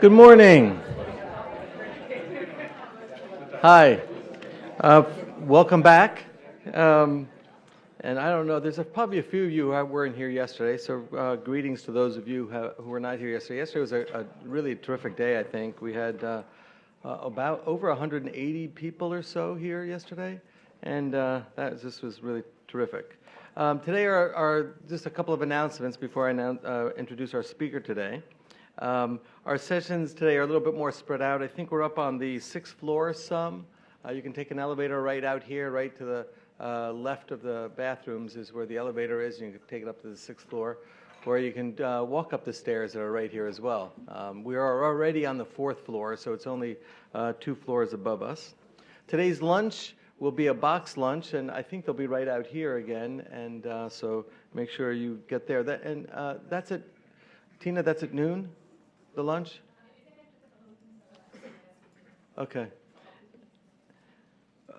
Good morning. Hi. Welcome back. And I don't know, there's probably a few of you who weren't here yesterday, so greetings to those of you who were not here yesterday. Yesterday was a really terrific day, I think. We had about over 180 people or so here yesterday, and this was really terrific. Today are just a couple of announcements before I introduce our speaker today. Our sessions today are a little bit more spread out. I think we're up on the 6th floor some. You can take an elevator right out here, right to the left of the bathrooms is where the elevator is, and you can take it up to the 6th floor, or you can walk up the stairs that are right here as well. We are already on the 4th floor, so it's only 2 floors above us. Today's lunch will be a box lunch, and I think they'll be right out here again, and so make sure you get there. That's at, Tina, that's at noon, the lunch? Okay.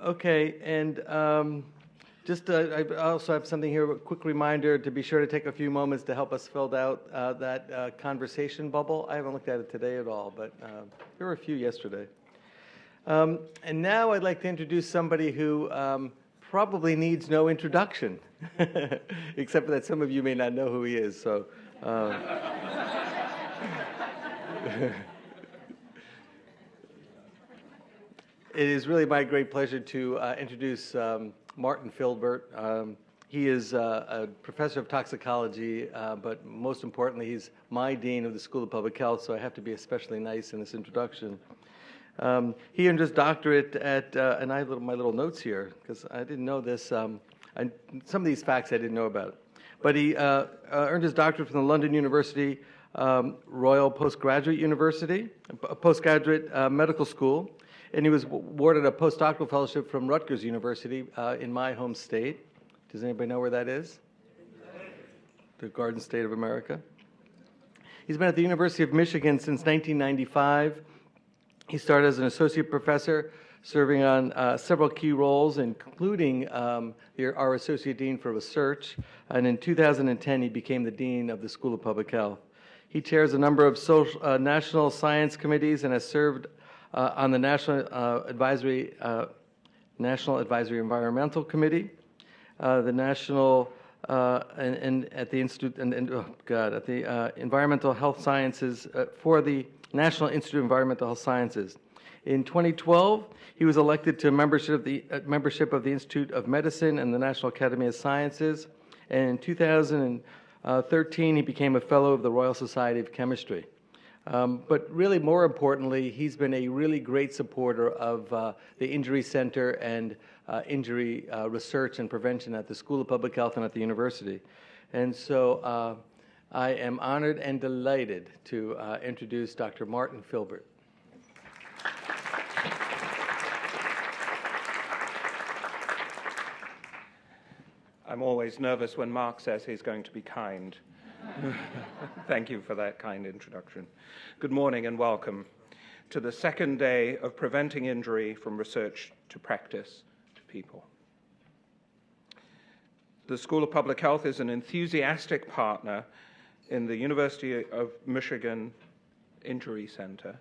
Okay, and I also have something here, a quick reminder to be sure to take a few moments to help us fill out that conversation bubble. I haven't looked at it today at all, but there were a few yesterday. And now I'd like to introduce somebody who probably needs no introduction, except that some of you may not know who he is. So. It is really my great pleasure to introduce Martin Filbert. He is a professor of toxicology, but most importantly, he's my dean of the School of Public Health, so I have to be especially nice in this introduction. He earned his doctorate at, and I have my little notes here, because I didn't know this, some of these facts I didn't know about. But he earned his doctorate from the London University Royal Postgraduate University, postgraduate medical school, and he was awarded a postdoctoral fellowship from Rutgers University in my home state. Does anybody know where that is? The Garden State of America. He's been at the University of Michigan since 1995. He started as an associate professor, serving on several key roles, including our associate dean for research. And in 2010, he became the dean of the School of Public Health. He chairs a number of national science committees and has served on the National Advisory Environmental Committee, the National and at the Institute at the Environmental Health Sciences for the National Institute of Environmental Health Sciences. In 2012, he was elected to membership of the Institute of Medicine and the National Academy of Sciences, and in 2013, he became a fellow of the Royal Society of Chemistry. But really, more importantly, he's been a really great supporter of the Injury Center and injury research and prevention at the School of Public Health and at the university. And so I am honored and delighted to introduce Dr. Martin Filbert. I'm always nervous when Mark says he's going to be kind. Thank you for that kind introduction. Good morning and welcome to the second day of preventing injury from research to practice to people. The School of Public Health is an enthusiastic partner in the University of Michigan Injury Center,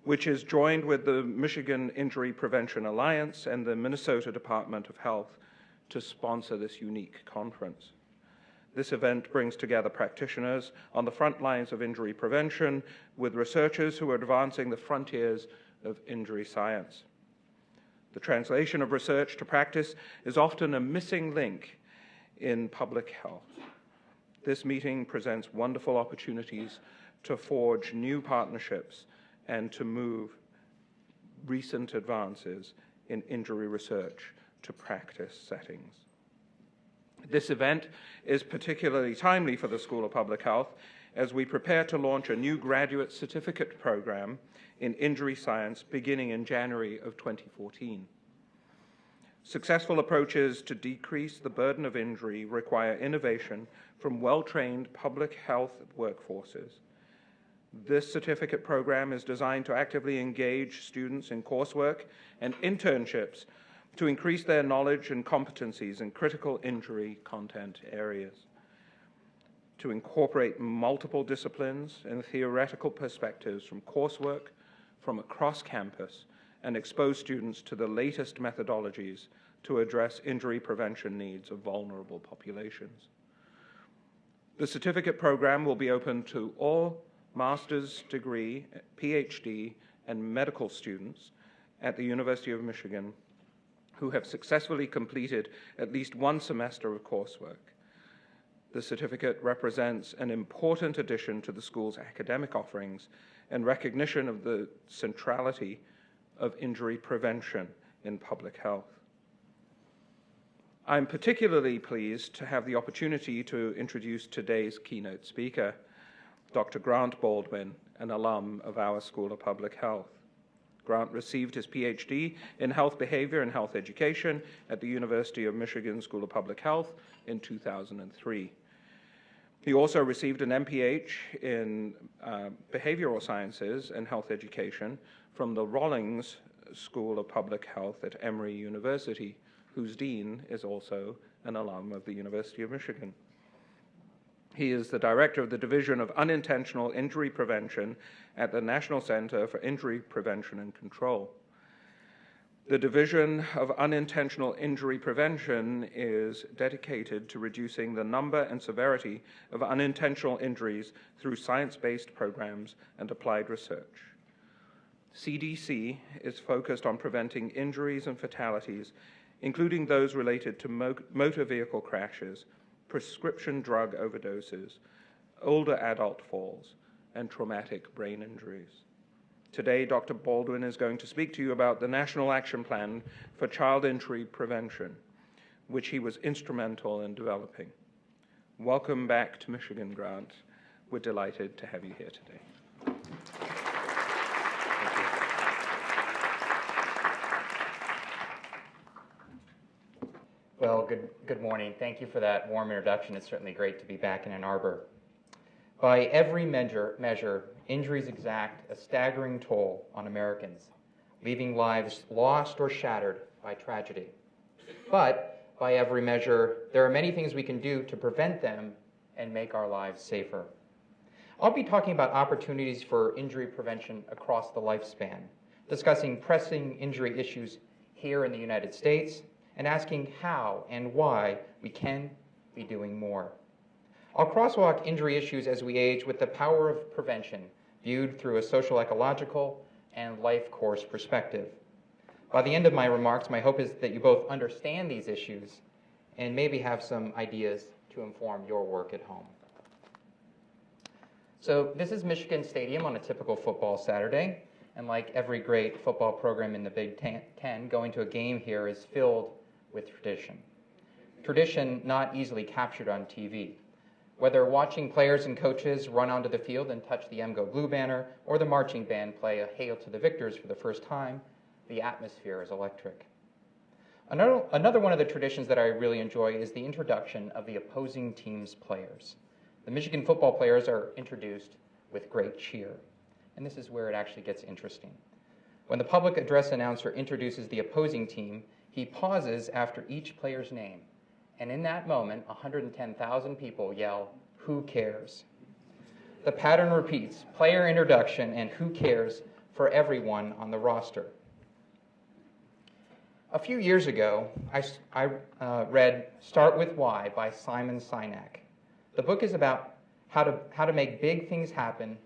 which is joined with the Michigan Injury Prevention Alliance and the Minnesota Department of Health to sponsor this unique conference. This event brings together practitioners on the front lines of injury prevention with researchers who are advancing the frontiers of injury science. The translation of research to practice is often a missing link in public health. This meeting presents wonderful opportunities to forge new partnerships and to move recent advances in injury research to practice settings. This event is particularly timely for the School of Public Health as we prepare to launch a new graduate certificate program in injury science beginning in January of 2014. Successful approaches to decrease the burden of injury require innovation from well-trained public health workforces. This certificate program is designed to actively engage students in coursework and internships to increase their knowledge and competencies in critical injury content areas, to incorporate multiple disciplines and theoretical perspectives from coursework from across campus, and expose students to the latest methodologies to address injury prevention needs of vulnerable populations. The certificate program will be open to all master's degree, PhD, and medical students at the University of Michigan who have successfully completed at least one semester of coursework. The certificate represents an important addition to the school's academic offerings and recognition of the centrality of injury prevention in public health. I'm particularly pleased to have the opportunity to introduce today's keynote speaker, Dr. Grant Baldwin, an alum of our School of Public Health. Grant received his PhD in health behavior and health education at the University of Michigan School of Public Health in 2003. He also received an MPH in behavioral sciences and health education from the Rawlings School of Public Health at Emory University, whose dean is also an alum of the University of Michigan. He is the director of the Division of Unintentional Injury Prevention at the National Center for Injury Prevention and Control. The Division of Unintentional Injury Prevention is dedicated to reducing the number and severity of unintentional injuries through science-based programs and applied research. CDC is focused on preventing injuries and fatalities, including those related to motor vehicle crashes, prescription drug overdoses, older adult falls, and traumatic brain injuries. Today, Dr. Baldwin is going to speak to you about the National Action Plan for Child Injury Prevention, which he was instrumental in developing. Welcome back to Michigan, Grant. We're delighted to have you here today. Well, good morning. Thank you for that warm introduction. It's certainly great to be back in Ann Arbor. By every measure, injuries exact a staggering toll on Americans, leaving lives lost or shattered by tragedy. But by every measure, there are many things we can do to prevent them and make our lives safer. I'll be talking about opportunities for injury prevention across the lifespan, discussing pressing injury issues here in the United States, and asking how and why we can be doing more. I'll crosswalk injury issues as we age with the power of prevention, viewed through a social, ecological, and life course perspective. By the end of my remarks, my hope is that you both understand these issues and maybe have some ideas to inform your work at home. So this is Michigan Stadium on a typical football Saturday, and like every great football program in the Big Ten, going to a game here is filled with tradition. Tradition not easily captured on TV. Whether watching players and coaches run onto the field and touch the MGO Blue banner, or the marching band play a Hail to the Victors for the first time, the atmosphere is electric. Another one of the traditions that I really enjoy is the introduction of the opposing team's players. The Michigan football players are introduced with great cheer, and this is where it actually gets interesting. When the public address announcer introduces the opposing team, he pauses after each player's name, and in that moment, 110,000 people yell, "Who cares?" The pattern repeats, player introduction and who cares for everyone on the roster. A few years ago, I read Start With Why by Simon Sinek. The book is about how to make big things happen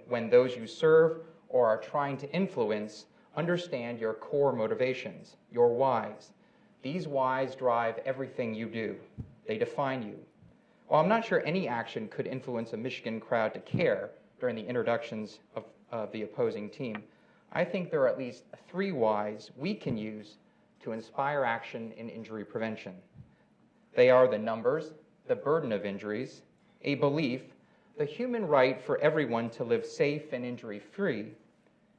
when those you serve or are trying to influence understand your core motivations, your whys. These whys drive everything you do. They define you. While I'm not sure any action could influence a Michigan crowd to care during the introductions of the opposing team, I think there are at least 3 whys we can use to inspire action in injury prevention. They are the numbers, the burden of injuries, a belief, the human right for everyone to live safe and injury-free,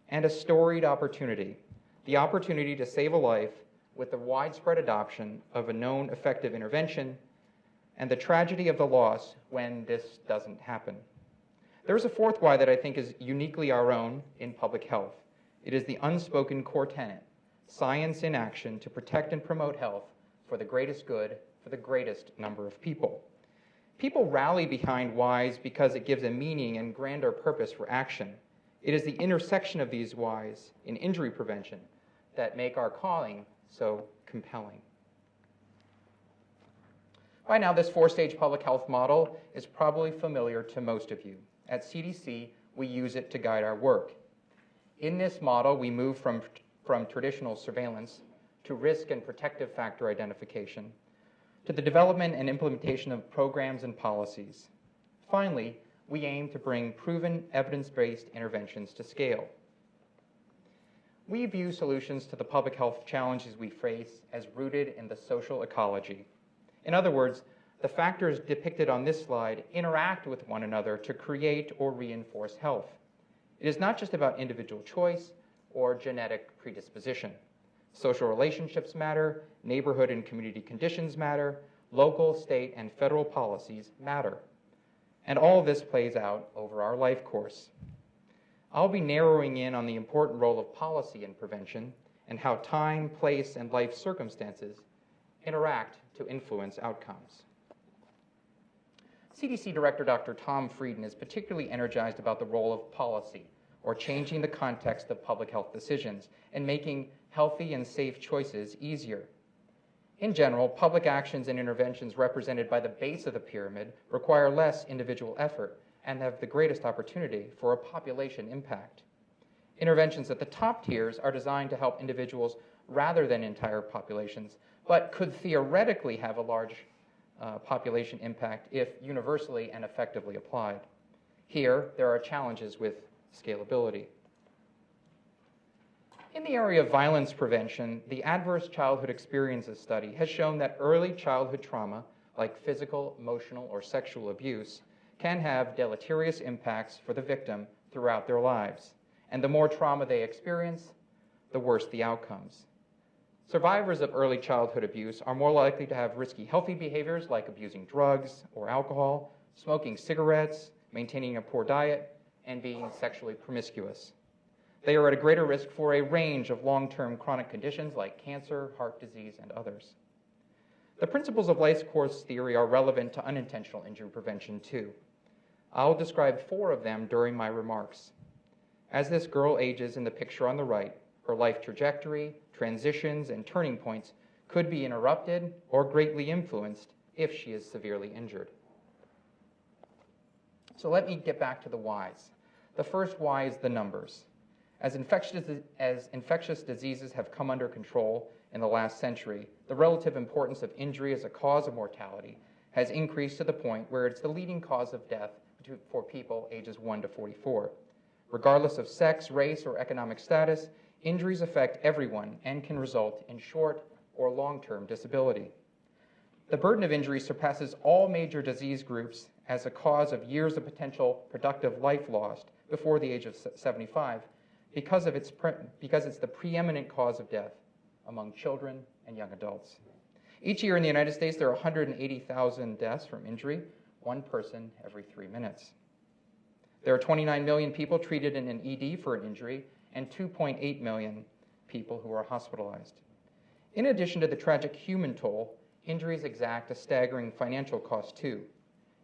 and a storied opportunity, the opportunity to save a life with the widespread adoption of a known effective intervention, and the tragedy of the loss when this doesn't happen. There's a 4th why that I think is uniquely our own in public health. It is the unspoken core tenet science in action to protect and promote health for the greatest good for the greatest number of people. People rally behind whys because it gives a meaning and grander purpose for action. It is the intersection of these whys in injury prevention that make our calling so compelling. By now, this four-stage public health model is probably familiar to most of you. At CDC, we use it to guide our work. In this model, we move from traditional surveillance to risk and protective factor identification, to the development and implementation of programs and policies. Finally, we aim to bring proven evidence-based interventions to scale. We view solutions to the public health challenges we face as rooted in the social ecology. In other words, the factors depicted on this slide interact with one another to create or reinforce health. It is not just about individual choice or genetic predisposition. Social relationships matter, neighborhood and community conditions matter, local, state, and federal policies matter. And all of this plays out over our life course. I'll be narrowing in on the important role of policy in prevention and how time, place, and life circumstances interact to influence outcomes. CDC Director Dr. Tom Frieden is particularly energized about the role of policy, or changing the context of public health decisions and making healthy and safe choices easier. In general, public actions and interventions represented by the base of the pyramid require less individual effort and have the greatest opportunity for a population impact. Interventions at the top tiers are designed to help individuals rather than entire populations, but could theoretically have a large population impact if universally and effectively applied. Here, there are challenges with scalability. In the area of violence prevention, the Adverse Childhood Experiences Study has shown that early childhood trauma, like physical, emotional, or sexual abuse, can have deleterious impacts for the victim throughout their lives. And the more trauma they experience, the worse the outcomes. Survivors of early childhood abuse are more likely to have risky healthy behaviors like abusing drugs or alcohol, smoking cigarettes, maintaining a poor diet, and being sexually promiscuous. They are at a greater risk for a range of long-term chronic conditions like cancer, heart disease, and others. The principles of life course theory are relevant to unintentional injury prevention too. I'll describe 4 of them during my remarks. As this girl ages in the picture on the right, her life trajectory, transitions, and turning points could be interrupted or greatly influenced if she is severely injured. So let me get back to the whys. The first why is the numbers. As infectious diseases have come under control in the last century, the relative importance of injury as a cause of mortality has increased to the point where it's the leading cause of death for people ages 1 to 44. Regardless of sex, race, or economic status, injuries affect everyone and can result in short or long-term disability. The burden of injury surpasses all major disease groups as a cause of years of potential productive life lost before the age of 75 because it's the preeminent cause of death among children and young adults. Each year in the United States, there are 180,000 deaths from injury, 1 person every 3 minutes. There are 29 million people treated in an ED for an injury and 2.8 million people who are hospitalized. In addition to the tragic human toll, injuries exact a staggering financial cost too.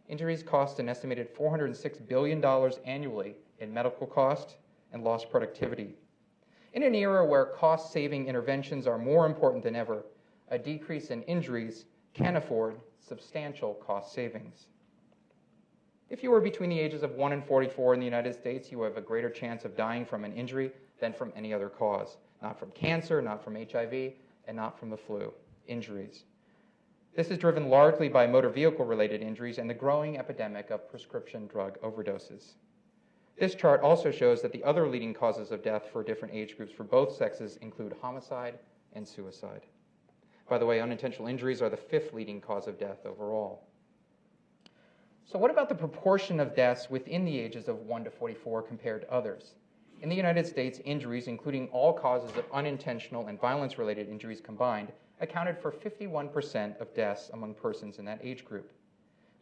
Injuries cost an estimated $406 billion annually in medical cost and lost productivity. In an era where cost-saving interventions are more important than ever, a decrease in injuries can afford substantial cost savings. If you are between the ages of 1 and 44 in the United States, you have a greater chance of dying from an injury than from any other cause. Not from cancer, not from HIV, and not from the flu. Injuries. This is driven largely by motor vehicle-related injuries and the growing epidemic of prescription drug overdoses. This chart also shows that the other leading causes of death for different age groups for both sexes include homicide and suicide. By the way, unintentional injuries are the 5th leading cause of death overall. So what about the proportion of deaths within the ages of 1 to 44 compared to others? In the United States, injuries, including all causes of unintentional and violence-related injuries combined, accounted for 51% of deaths among persons in that age group.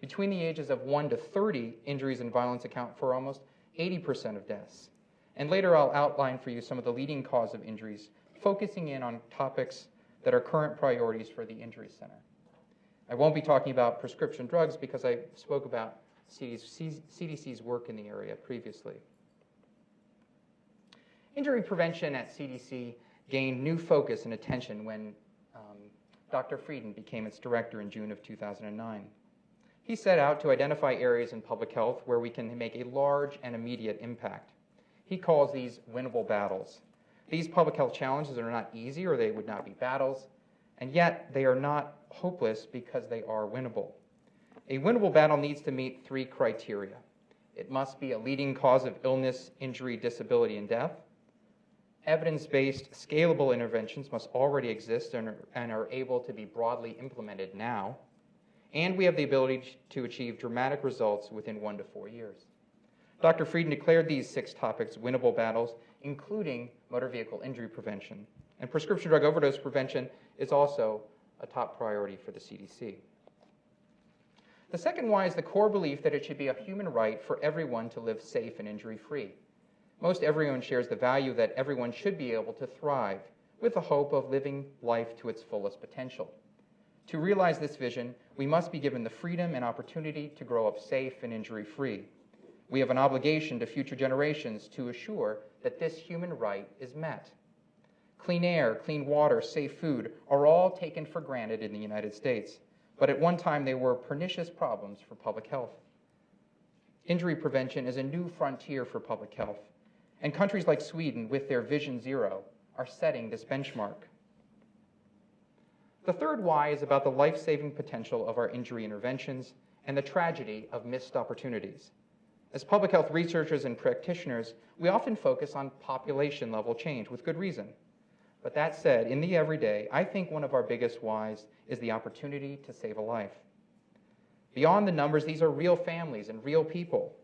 Between the ages of 1 to 30, injuries and violence account for almost 80% of deaths. And later I'll outline for you some of the leading cause of injuries focusing in on topics that are current priorities for the Injury Center. I won't be talking about prescription drugs because I spoke about CDC's work in the area previously. Injury prevention at CDC gained new focus and attention when Dr. Frieden became its director in June of 2009. He set out to identify areas in public health where we can make a large and immediate impact. He calls these winnable battles. These public health challenges are not easy, or they would not be battles, and yet they are not hopeless because they are winnable. A winnable battle needs to meet 3 criteria. It must be a leading cause of illness, injury, disability, and death. Evidence-based, scalable interventions must already exist and are able to be broadly implemented now. And we have the ability to achieve dramatic results within 1 to 4 years. Dr. Frieden declared these 6 topics winnable battles, including motor vehicle injury prevention. And prescription drug overdose prevention is also a top priority for the CDC. The second why is the core belief that it should be a human right for everyone to live safe and injury-free. Most everyone shares the value that everyone should be able to thrive, with the hope of living life to its fullest potential. To realize this vision, we must be given the freedom and opportunity to grow up safe and injury-free. We have an obligation to future generations to assure that this human right is met. Clean air, clean water, safe food are all taken for granted in the United States, but at one time they were pernicious problems for public health. Injury prevention is a new frontier for public health, and countries like Sweden, with their Vision Zero, are setting this benchmark. The third why is about the life-saving potential of our injury interventions and the tragedy of missed opportunities. As public health researchers and practitioners, we often focus on population-level change, with good reason. But that said, in the everyday, I think one of our biggest whys is the opportunity to save a life. Beyond the numbers, these are real families and real people.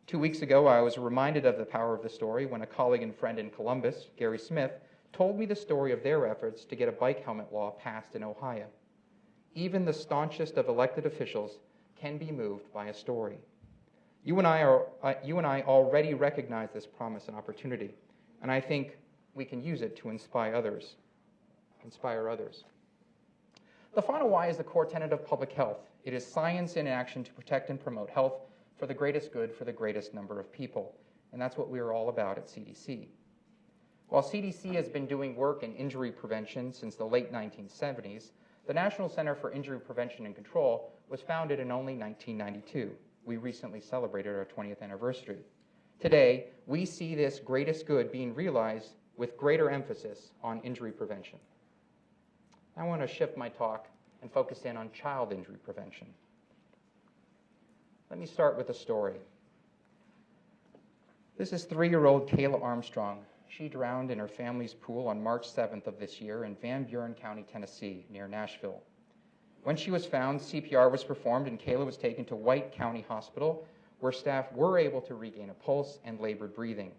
2 weeks ago, I was reminded of the power of the story when a colleague and friend in Columbus, Gary Smith, told me the story of their efforts to get a bike helmet law passed in Ohio. Even the staunchest of elected officials can be moved by a story. You and I already recognize this promise and opportunity, and I think we can use it to inspire others. The final why is the core tenet of public health. It is science in action to protect and promote health for the greatest good for the greatest number of people, and that's what we are all about at CDC. While CDC has been doing work in injury prevention since the late 1970s, the National Center for Injury Prevention and Control was founded in only 1992. We recently celebrated our 20th anniversary. Today, we see this greatest good being realized with greater emphasis on injury prevention. I want to shift my talk and focus in on child injury prevention. Let me start with a story. This is 3-year-old Kayla Armstrong. She drowned in her family's pool on March 7th of this year in Van Buren County, Tennessee, near Nashville. When she was found, CPR was performed and Kayla was taken to White County Hospital, where staff were able to regain a pulse and labored breathing.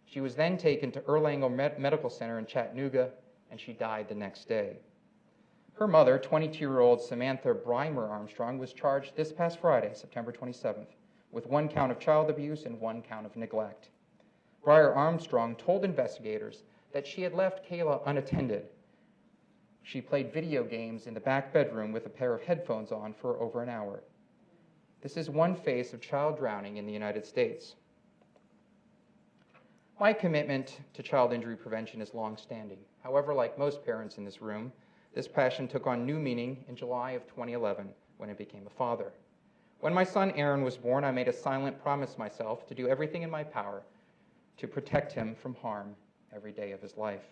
She was then taken to Erlanger Medical Center in Chattanooga, and she died the next day. Her mother, 22-year-old Samantha Breimer Armstrong, was charged this past Friday, September 27th, with 1 count of child abuse and 1 count of neglect. Breyer Armstrong told investigators that she had left Kayla unattended. She played video games in the back bedroom with a pair of headphones on for over an hour. This is one face of child drowning in the United States. My commitment to child injury prevention is long-standing. However, like most parents in this room, this passion took on new meaning in July of 2011 when I became a father. When my son Aaron was born, I made a silent promise myself to do everything in my power to protect him from harm every day of his life.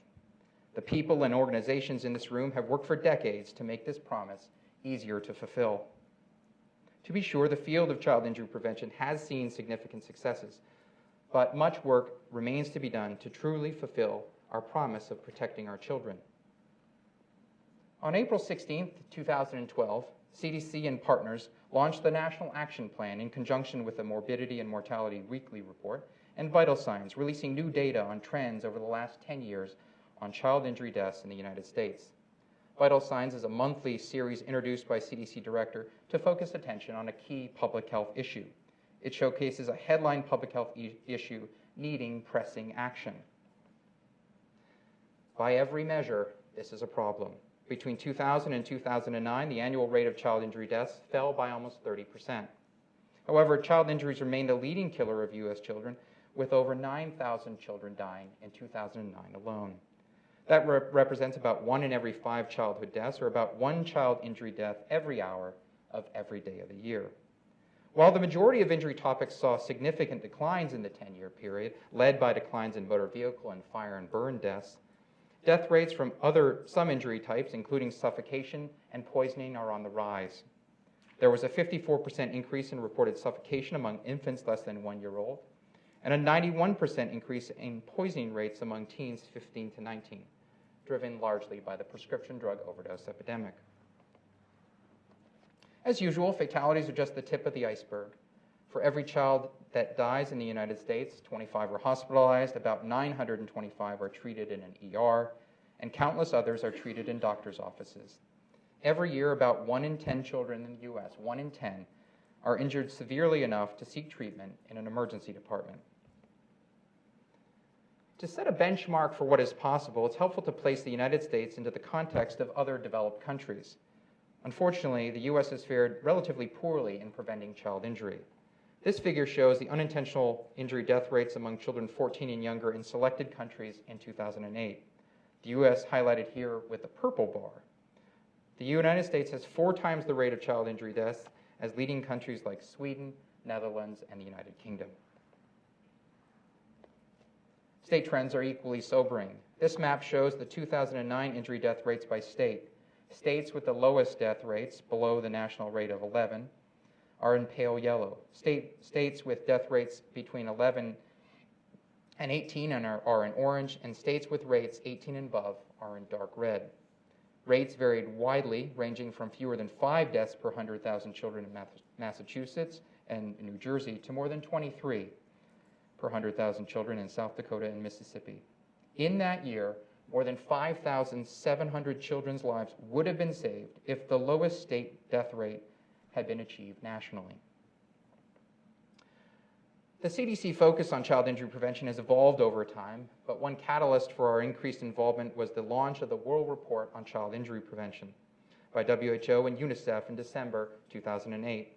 The people and organizations in this room have worked for decades to make this promise easier to fulfill. To be sure, the field of child injury prevention has seen significant successes, but much work remains to be done to truly fulfill our promise of protecting our children. On April 16, 2012, CDC and partners launched the National Action Plan in conjunction with the Morbidity and Mortality Weekly Report and Vital Signs, releasing new data on trends over the last 10 years on child injury deaths in the United States. Vital Signs is a monthly series introduced by CDC Director to focus attention on a key public health issue. It showcases a headline public health issue needing pressing action. By every measure, this is a problem. Between 2000 and 2009, the annual rate of child injury deaths fell by almost 30%. However, child injuries remain the leading killer of U.S. children, with over 9,000 children dying in 2009 alone. That represents about 1 in every 5 childhood deaths, or about 1 child injury death every hour of every day of the year. While the majority of injury topics saw significant declines in the 10-year period, led by declines in motor vehicle and fire and burn deaths, death rates from some injury types, including suffocation and poisoning, are on the rise. There was a 54% increase in reported suffocation among infants less than 1 year old, and a 91% increase in poisoning rates among teens 15 to 19, driven largely by the prescription drug overdose epidemic. As usual, fatalities are just the tip of the iceberg. For every child that dies in the United States, 25 are hospitalized, about 925 are treated in an ER, and countless others are treated in doctors' offices. Every year, about 1 in 10 children in the U.S., 1 in 10, are injured severely enough to seek treatment in an emergency department. To set a benchmark for what is possible, it's helpful to place the United States into the context of other developed countries. Unfortunately, the U.S. has fared relatively poorly in preventing child injury. This figure shows the unintentional injury death rates among children 14 and younger in selected countries in 2008. The U.S. highlighted here with the purple bar. The United States has 4 times the rate of child injury deaths as leading countries like Sweden, Netherlands, and the United Kingdom. State trends are equally sobering. This map shows the 2009 injury death rates by state. States with the lowest death rates, below the national rate of 11, are in pale yellow. States with death rates between 11 and 18 are in orange, and states with rates 18 and above are in dark red. Rates varied widely, ranging from fewer than 5 deaths per 100,000 children in Massachusetts and New Jersey to more than 23 per 100,000 children in South Dakota and Mississippi. In that year, more than 5,700 children's lives would have been saved if the lowest state death rate had been achieved nationally. The CDC focus on child injury prevention has evolved over time, but one catalyst for our increased involvement was the launch of the World Report on Child Injury Prevention by WHO and UNICEF in December 2008.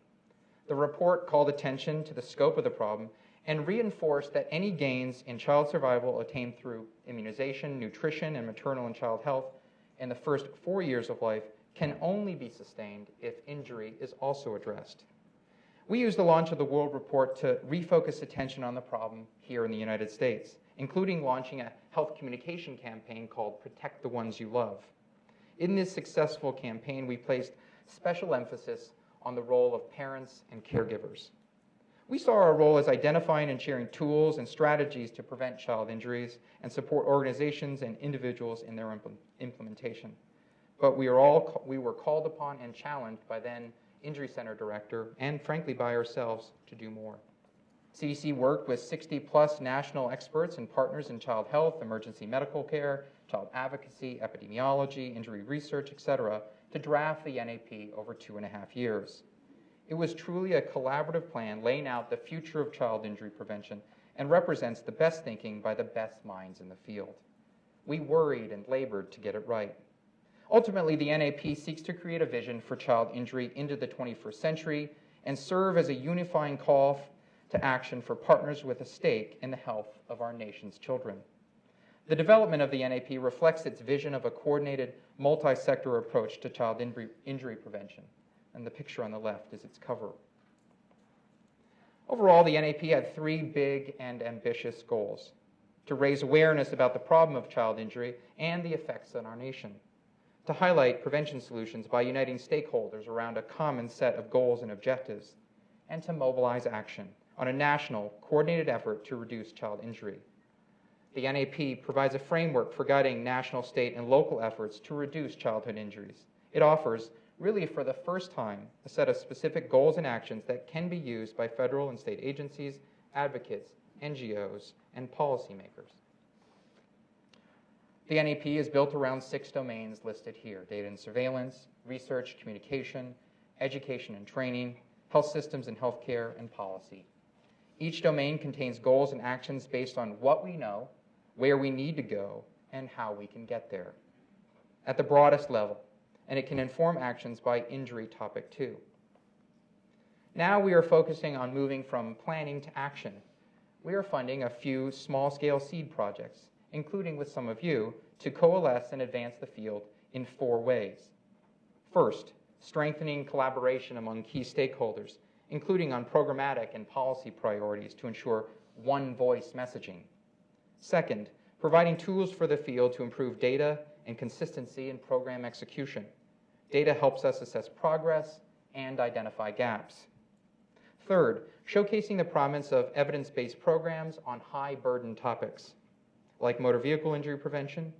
The report called attention to the scope of the problem and reinforced that any gains in child survival attained through immunization, nutrition, and maternal and child health in the first 4 years of life can only be sustained if injury is also addressed. We used the launch of the World Report to refocus attention on the problem here in the United States, including launching a health communication campaign called Protect the Ones You Love. In this successful campaign, we placed special emphasis on the role of parents and caregivers. We saw our role as identifying and sharing tools and strategies to prevent child injuries and support organizations and individuals in their implementation. But we were called upon and challenged by then Injury Center Director and, frankly, by ourselves to do more. CDC worked with 60-plus national experts and partners in child health, emergency medical care, child advocacy, epidemiology, injury research, etc., to draft the NAP over 2.5 years. It was truly a collaborative plan laying out the future of child injury prevention and represents the best thinking by the best minds in the field. We worried and labored to get it right. Ultimately, the NAP seeks to create a vision for child injury into the 21st century and serve as a unifying call to action for partners with a stake in the health of our nation's children. The development of the NAP reflects its vision of a coordinated, multi-sector approach to child injury prevention, and the picture on the left is its cover. Overall, the NAP had 3 big and ambitious goals: to raise awareness about the problem of child injury and the effects on our nation, to highlight prevention solutions by uniting stakeholders around a common set of goals and objectives, and to mobilize action on a national, coordinated effort to reduce child injury. The NAP provides a framework for guiding national, state, and local efforts to reduce childhood injuries. It offers, really for the first time, a set of specific goals and actions that can be used by federal and state agencies, advocates, NGOs, and policymakers. The NAP is built around 6 domains listed here: data and surveillance, research, communication, education and training, health systems and healthcare, and policy. Each domain contains goals and actions based on what we know, where we need to go, and how we can get there at the broadest level, and it can inform actions by injury topic 2. Now we are focusing on moving from planning to action. We are funding a few small-scale seed projects, including with some of you, to coalesce and advance the field in 4 ways. First, strengthening collaboration among key stakeholders, including on programmatic and policy priorities to ensure one-voice messaging. Second, providing tools for the field to improve data and consistency in program execution. Data helps us assess progress and identify gaps. Third, showcasing the promise of evidence-based programs on high-burden topics, like motor vehicle injury prevention.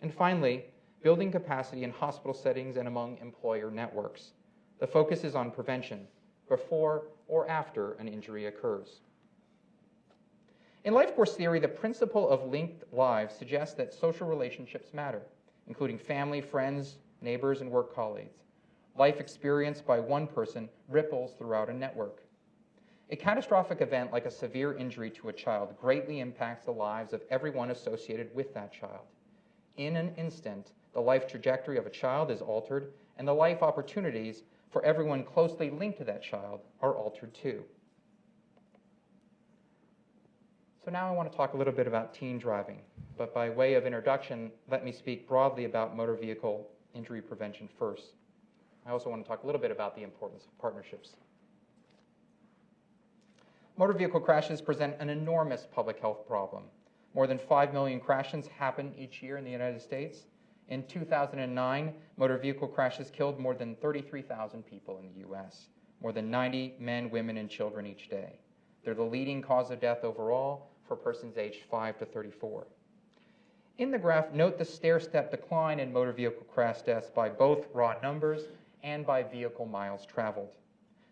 And finally, building capacity in hospital settings and among employer networks. The focus is on prevention, before or after an injury occurs. In life course theory, the principle of linked lives suggests that social relationships matter, including family, friends, neighbors, and work colleagues. Life experienced by one person ripples throughout a network. A catastrophic event like a severe injury to a child greatly impacts the lives of everyone associated with that child. In an instant, the life trajectory of a child is altered, and the life opportunities for everyone closely linked to that child are altered too. So now I want to talk a little bit about teen driving, but by way of introduction, let me speak broadly about motor vehicle injury prevention first. I also want to talk a little bit about the importance of partnerships. Motor vehicle crashes present an enormous public health problem. More than 5 million crashes happen each year in the United States. In 2009, motor vehicle crashes killed more than 33,000 people in the U.S., more than 90 men, women, and children each day. They're the leading cause of death overall for persons aged 5 to 34. In the graph, note the stair-step decline in motor vehicle crash deaths by both raw numbers and by vehicle miles traveled.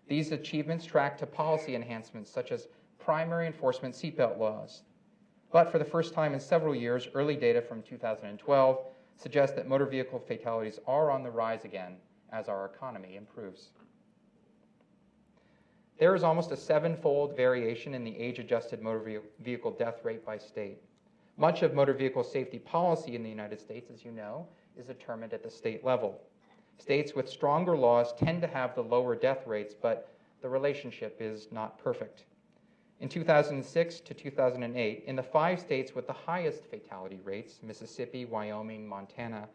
These achievements track to policy enhancements such as primary enforcement seatbelt laws. But for the first time in several years, early data from 2012 suggests that motor vehicle fatalities are on the rise again as our economy improves. There is almost a 7-fold variation in the age-adjusted motor vehicle death rate by state. Much of motor vehicle safety policy in the United States, as you know, is determined at the state level. States with stronger laws tend to have the lower death rates, but the relationship is not perfect. In 2006 to 2008, in the 5 states with the highest fatality rates, Mississippi, Wyoming, Montana,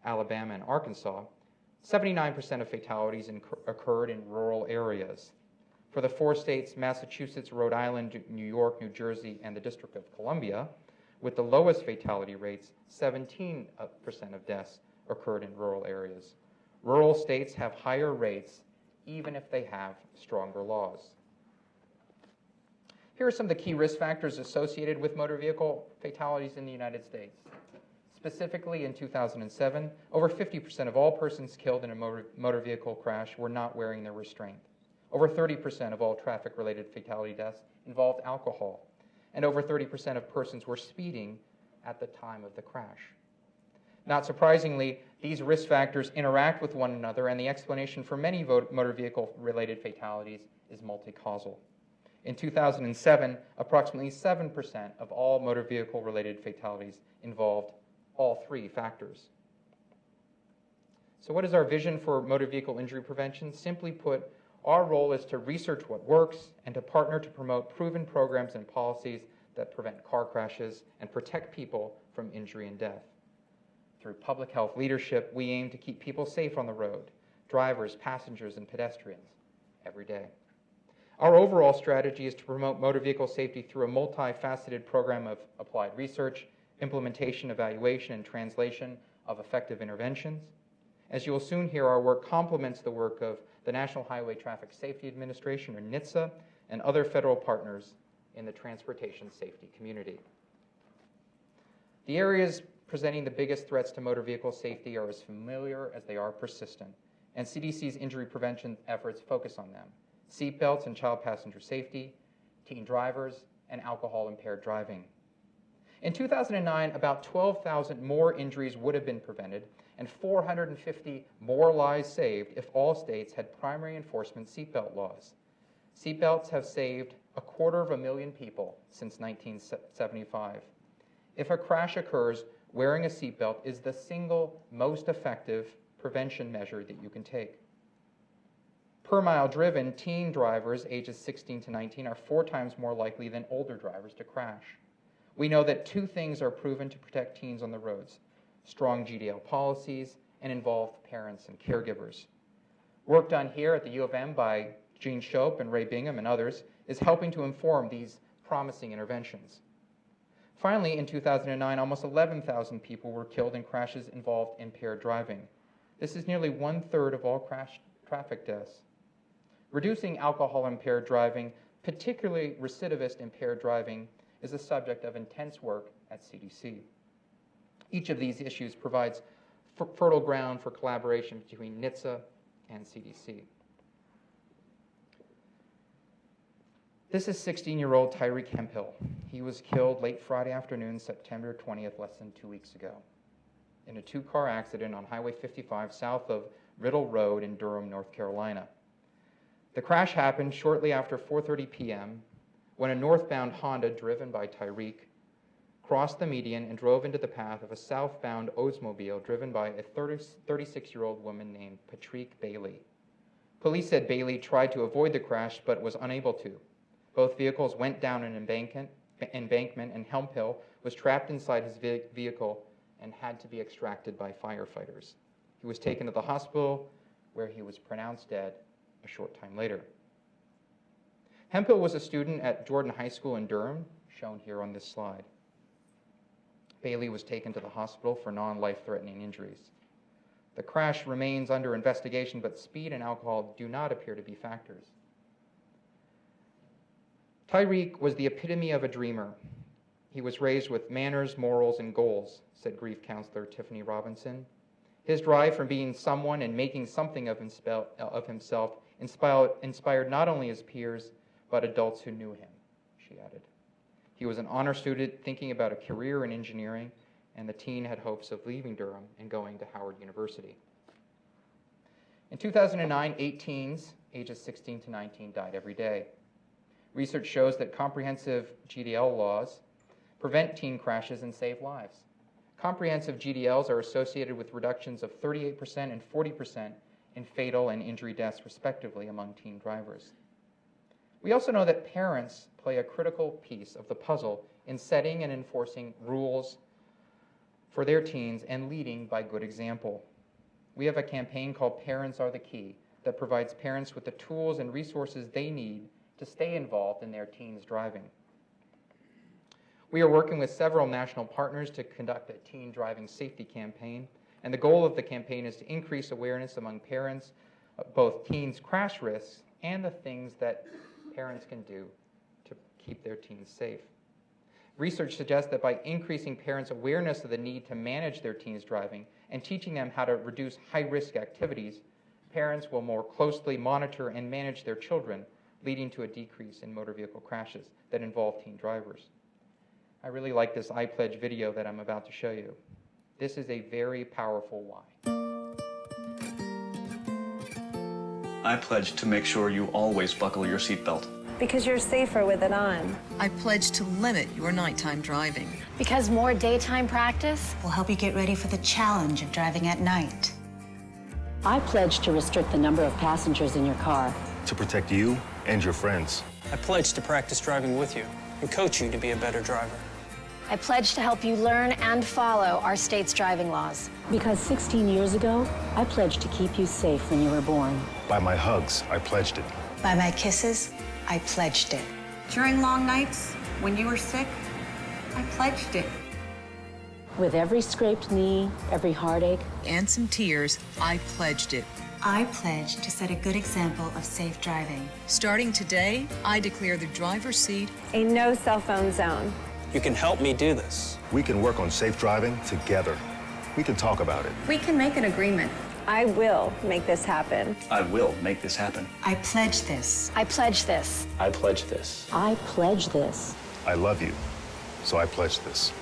Alabama, and Arkansas, 79% of fatalities occurred in rural areas. For the 4 states, Massachusetts, Rhode Island, New York, New Jersey, and the District of Columbia, with the lowest fatality rates, 17% of deaths occurred in rural areas. Rural states have higher rates, even if they have stronger laws. Here are some of the key risk factors associated with motor vehicle fatalities in the United States. Specifically, in 2007, over 50% of all persons killed in a motor vehicle crash were not wearing their restraint. Over 30% of all traffic-related fatality deaths involved alcohol, and over 30% of persons were speeding at the time of the crash. Not surprisingly, these risk factors interact with one another, and the explanation for many motor vehicle-related fatalities is multi-causal. In 2007, approximately 7% of all motor vehicle-related fatalities involved all 3 factors. So what is our vision for motor vehicle injury prevention? Simply put, our role is to research what works and to partner to promote proven programs and policies that prevent car crashes and protect people from injury and death. Through public health leadership, we aim to keep people safe on the road, drivers, passengers, and pedestrians, every day. Our overall strategy is to promote motor vehicle safety through a multifaceted program of applied research, implementation, evaluation, and translation of effective interventions. As you will soon hear, our work complements the work of the National Highway Traffic Safety Administration, or NHTSA, and other federal partners in the transportation safety community. The areas presenting the biggest threats to motor vehicle safety are as familiar as they are persistent, and CDC's injury prevention efforts focus on them: seatbelts and child passenger safety, teen drivers, and alcohol-impaired driving. In 2009, about 12,000 more injuries would have been prevented and 450 more lives saved if all states had primary enforcement seatbelt laws. Seatbelts have saved 250,000 people since 1975. If a crash occurs, wearing a seatbelt is the single most effective prevention measure that you can take. Per mile driven, teen drivers ages 16 to 19 are 4 times more likely than older drivers to crash. We know that 2 things are proven to protect teens on the roads: strong GDL policies and involved parents and caregivers. Work done here at the U of M by Gene Shope and Ray Bingham and others is helping to inform these promising interventions. Finally, in 2009, almost 11,000 people were killed in crashes involved impaired driving. This is nearly 1/3 of all crash traffic deaths. Reducing alcohol-impaired driving, particularly recidivist impaired driving, is the subject of intense work at CDC. Each of these issues provides fertile ground for collaboration between NHTSA and CDC. This is 16-year-old Tyreek Hemphill. He was killed late Friday afternoon, September 20th, less than 2 weeks ago, in a 2-car accident on Highway 55 south of Riddle Road in Durham, North Carolina. The crash happened shortly after 4:30 p.m. when a northbound Honda driven by Tyreek crossed the median and drove into the path of a southbound Oldsmobile driven by a 36-year-old woman named Patrick Bailey. Police said Bailey tried to avoid the crash but was unable to. Both vehicles went down an embankment, and Hemphill was trapped inside his vehicle and had to be extracted by firefighters. He was taken to the hospital, where he was pronounced dead a short time later. Hemphill was a student at Jordan High School in Durham, shown here on this slide. Bailey was taken to the hospital for non-life-threatening injuries. The crash remains under investigation, but speed and alcohol do not appear to be factors. Tyreek was the epitome of a dreamer. He was raised with manners, morals, and goals, said grief counselor Tiffany Robinson. His drive from being someone and making something of himself inspired not only his peers, but adults who knew him, she added. He was an honor student thinking about a career in engineering, and the teen had hopes of leaving Durham and going to Howard University. In 2009, 8 teens, ages 16 to 19, died every day. Research shows that comprehensive GDL laws prevent teen crashes and save lives. Comprehensive GDLs are associated with reductions of 38% and 40% in fatal and injury deaths, respectively, among teen drivers. We also know that parents play a critical piece of the puzzle in setting and enforcing rules for their teens and leading by good example. We have a campaign called Parents Are the Key that provides parents with the tools and resources they need to stay involved in their teens' driving. We are working with several national partners to conduct a teen driving safety campaign, and the goal of the campaign is to increase awareness among parents of both teens' crash risks and the things that parents can do to keep their teens safe. Research suggests that by increasing parents' awareness of the need to manage their teens' driving and teaching them how to reduce high-risk activities, parents will more closely monitor and manage their children, leading to a decrease in motor vehicle crashes that involve teen drivers. I really like this I Pledge video that I'm about to show you. This is a very powerful why. I pledge to make sure you always buckle your seatbelt. Because you're safer with it on. I pledge to limit your nighttime driving. Because more daytime practice will help you get ready for the challenge of driving at night. I pledge to restrict the number of passengers in your car. To protect you and your friends. I pledge to practice driving with you and coach you to be a better driver. I pledge to help you learn and follow our state's driving laws. Because 16 years ago, I pledged to keep you safe when you were born. By my hugs, I pledged it. By my kisses, I pledged it. During long nights, when you were sick, I pledged it. With every scraped knee, every heartache, and some tears, I pledged it. I pledge to set a good example of safe driving. Starting today, I declare the driver's seat a no cell phone zone. You can help me do this. We can work on safe driving together. We can talk about it. We can make an agreement. I will make this happen. I will make this happen. I pledge this. I pledge this. I pledge this. I pledge this. I love you, so I pledge this.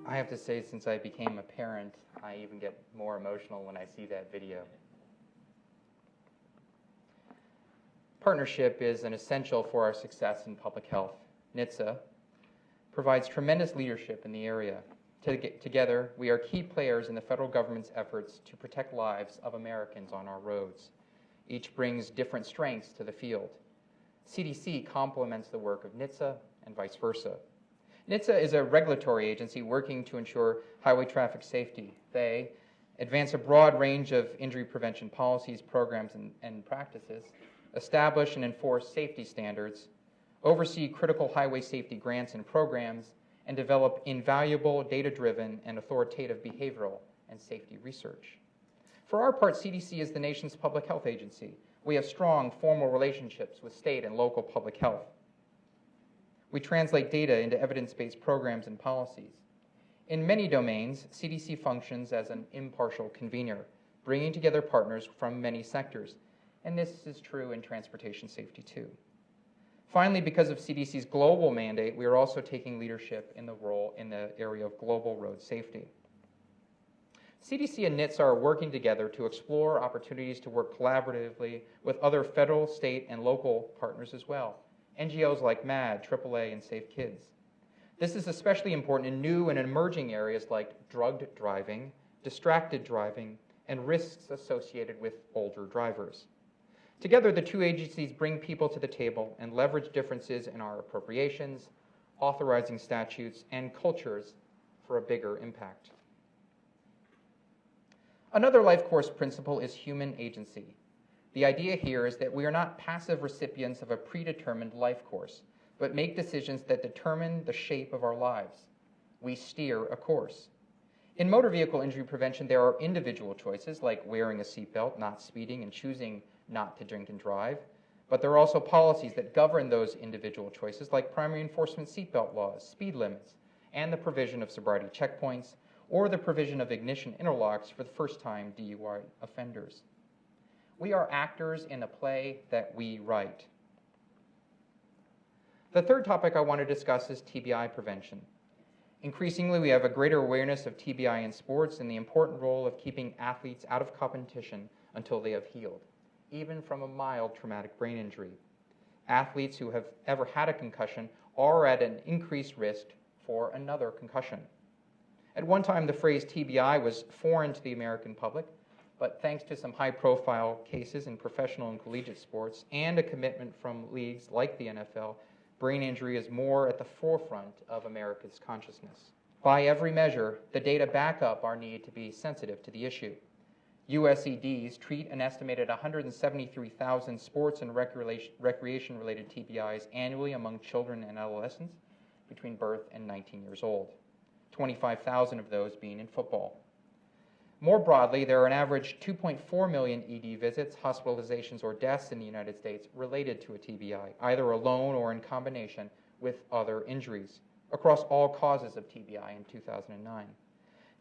I have to say, since I became a parent, I even get more emotional when I see that video. Partnership is an essential for our success in public health. NHTSA provides tremendous leadership in the area. Together, we are key players in the federal government's efforts to protect lives of Americans on our roads. Each brings different strengths to the field. CDC complements the work of NHTSA and vice versa. NHTSA is a regulatory agency working to ensure highway traffic safety. They advance a broad range of injury prevention policies, programs, and practices, establish and enforce safety standards, oversee critical highway safety grants and programs, and develop invaluable data-driven and authoritative behavioral and safety research. For our part, CDC is the nation's public health agency. We have strong formal relationships with state and local public health. We translate data into evidence-based programs and policies. In many domains, CDC functions as an impartial convener, bringing together partners from many sectors, and this is true in transportation safety too. Finally, because of CDC's global mandate, we are also taking leadership in the area of global road safety. CDC and NHTSA are working together to explore opportunities to work collaboratively with other federal, state, and local partners as well, NGOs like MAD, AAA, and Safe Kids. This is especially important in new and emerging areas like drugged driving, distracted driving, and risks associated with older drivers. Together, the two agencies bring people to the table and leverage differences in our appropriations, authorizing statutes, and cultures for a bigger impact. Another life course principle is human agency. The idea here is that we are not passive recipients of a predetermined life course, but make decisions that determine the shape of our lives. We steer a course. In motor vehicle injury prevention, there are individual choices like wearing a seatbelt, not speeding, and choosing not to drink and drive. But there are also policies that govern those individual choices like primary enforcement seatbelt laws, speed limits, and the provision of sobriety checkpoints, or the provision of ignition interlocks for the first-time DUI offenders. We are actors in a play that we write. The third topic I want to discuss is TBI prevention. Increasingly, we have a greater awareness of TBI in sports and the important role of keeping athletes out of competition until they have healed, even from a mild traumatic brain injury. Athletes who have ever had a concussion are at an increased risk for another concussion. At one time, the phrase TBI was foreign to the American public, but thanks to some high-profile cases in professional and collegiate sports and a commitment from leagues like the NFL, brain injury is more at the forefront of America's consciousness. By every measure, the data back up our need to be sensitive to the issue. USEDs treat an estimated 173,000 sports and recreation-related TBIs annually among children and adolescents between birth and 19 years old, 25,000 of those being in football. More broadly, there are an average 2.4 million ED visits, hospitalizations, or deaths in the United States related to a TBI, either alone or in combination with other injuries, across all causes of TBI in 2009.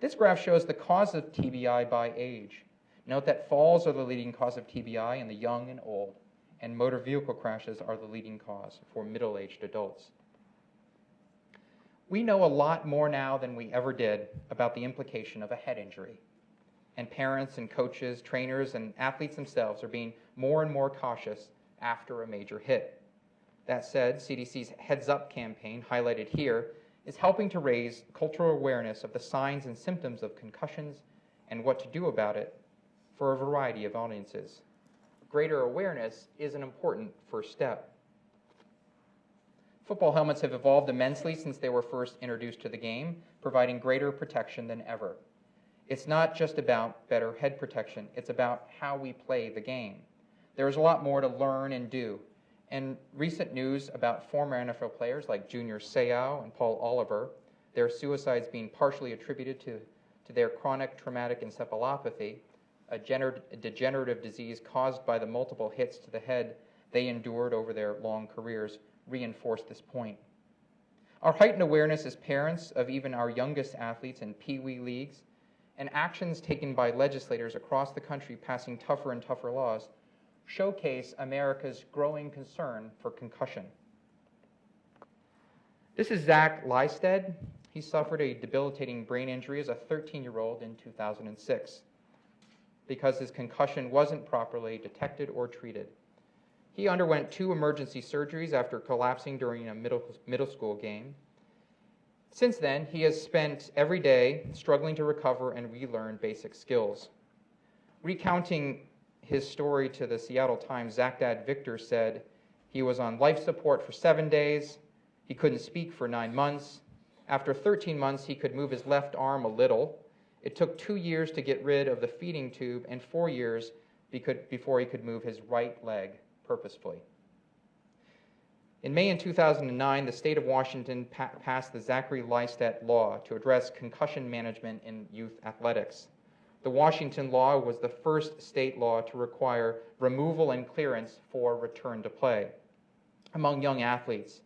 This graph shows the cause of TBI by age. Note that falls are the leading cause of TBI in the young and old, and motor vehicle crashes are the leading cause for middle-aged adults. We know a lot more now than we ever did about the implication of a head injury. And parents and coaches, trainers, and athletes themselves are being more and more cautious after a major hit. That said, CDC's Heads Up campaign, highlighted here, is helping to raise cultural awareness of the signs and symptoms of concussions and what to do about it for a variety of audiences. Greater awareness is an important first step. Football helmets have evolved immensely since they were first introduced to the game, providing greater protection than ever. It's not just about better head protection, it's about how we play the game. There's a lot more to learn and do. And recent news about former NFL players like Junior Seau and Paul Oliver, their suicides being partially attributed to their chronic traumatic encephalopathy, a degenerative disease caused by the multiple hits to the head they endured over their long careers, reinforce this point. Our heightened awareness as parents of even our youngest athletes in Pee-wee leagues and actions taken by legislators across the country passing tougher and tougher laws showcase America's growing concern for concussion. This is Zach Lysted. He suffered a debilitating brain injury as a 13-year-old in 2006 because his concussion wasn't properly detected or treated. He underwent 2 emergency surgeries after collapsing during a middle school game. Since then, he has spent every day struggling to recover and relearn basic skills. Recounting his story to the Seattle Times, Zach-Dad Victor said he was on life support for 7 days, he couldn't speak for 9 months. After 13 months, he could move his left arm a little. It took 2 years to get rid of the feeding tube and 4 years before he could move his right leg purposefully. In May 2009, the state of Washington passed the Zachary Lystat Law to address concussion management in youth athletics. The Washington law was the first state law to require removal and clearance for return to play among young athletes.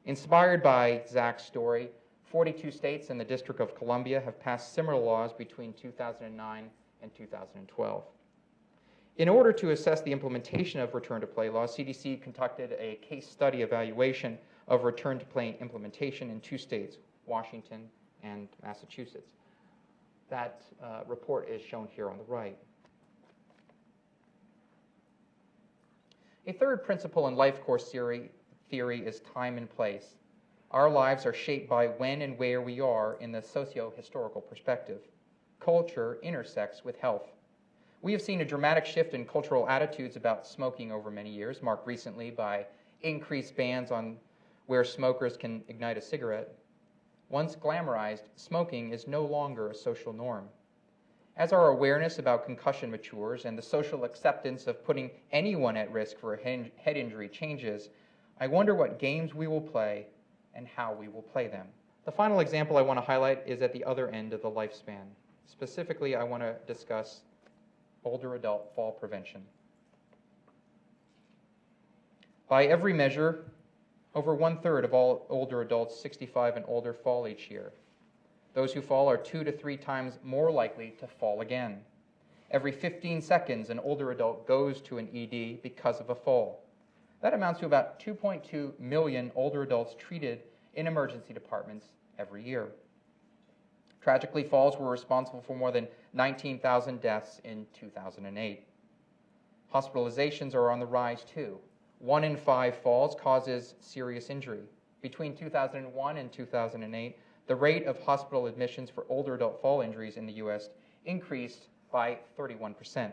Inspired by Zach's story, 42 states and the District of Columbia have passed similar laws between 2009 and 2012. In order to assess the implementation of return-to-play laws, CDC conducted a case study evaluation of return-to-play implementation in 2 states, Washington and Massachusetts. That report is shown here on the right. A third principle in life course theory is time and place. Our lives are shaped by when and where we are in the socio-historical perspective. Culture intersects with health. We have seen a dramatic shift in cultural attitudes about smoking over many years, marked recently by increased bans on where smokers can ignite a cigarette. Once glamorized, smoking is no longer a social norm. As our awareness about concussion matures and the social acceptance of putting anyone at risk for a head injury changes, I wonder what games we will play and how we will play them. The final example I want to highlight is at the other end of the lifespan. Specifically, I want to discuss older adult fall prevention. By every measure, over 1/3 of all older adults 65 and older fall each year. Those who fall are 2 to 3 times more likely to fall again. Every 15 seconds, an older adult goes to an ED because of a fall. That amounts to about 2.2 million older adults treated in emergency departments every year. Tragically, falls were responsible for more than 19,000 deaths in 2008. Hospitalizations are on the rise too. 1 in 5 falls causes serious injury. Between 2001 and 2008, the rate of hospital admissions for older adult fall injuries in the U.S. increased by 31%,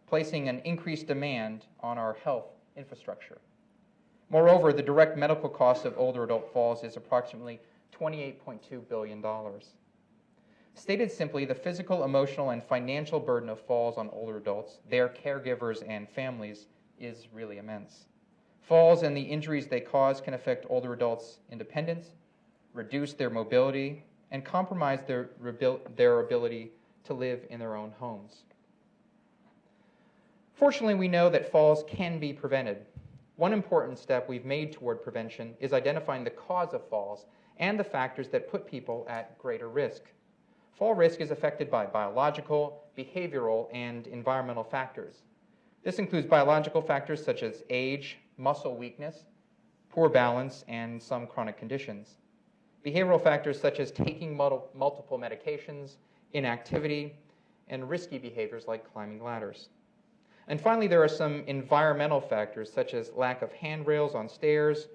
placing an increased demand on our health infrastructure. Moreover, the direct medical cost of older adult falls is approximately $28.2 billion. Stated simply, the physical, emotional, and financial burden of falls on older adults, their caregivers, and families is really immense. Falls and the injuries they cause can affect older adults' independence, reduce their mobility, and compromise their ability to live in their own homes. Fortunately, we know that falls can be prevented. One important step we've made toward prevention is identifying the cause of falls and the factors that put people at greater risk. Fall risk is affected by biological, behavioral, and environmental factors. This includes biological factors such as age, muscle weakness, poor balance, and some chronic conditions. Behavioral factors such as taking multiple medications, inactivity, and risky behaviors like climbing ladders. And finally, there are some environmental factors such as lack of handrails on stairs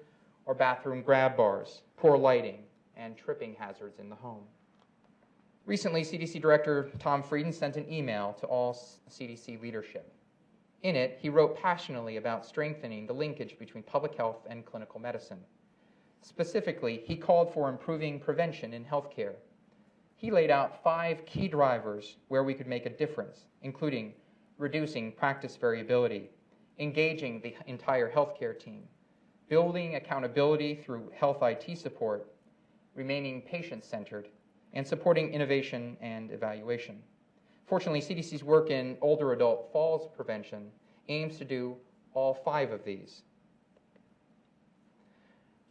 or bathroom grab bars, poor lighting, and tripping hazards in the home. Recently, CDC Director Tom Frieden sent an email to all CDC leadership. In it, he wrote passionately about strengthening the linkage between public health and clinical medicine. Specifically, he called for improving prevention in healthcare. He laid out 5 key drivers where we could make a difference, including reducing practice variability, engaging the entire healthcare team, building accountability through health IT support, remaining patient-centered, and supporting innovation and evaluation. Fortunately, CDC's work in older adult falls prevention aims to do all 5 of these.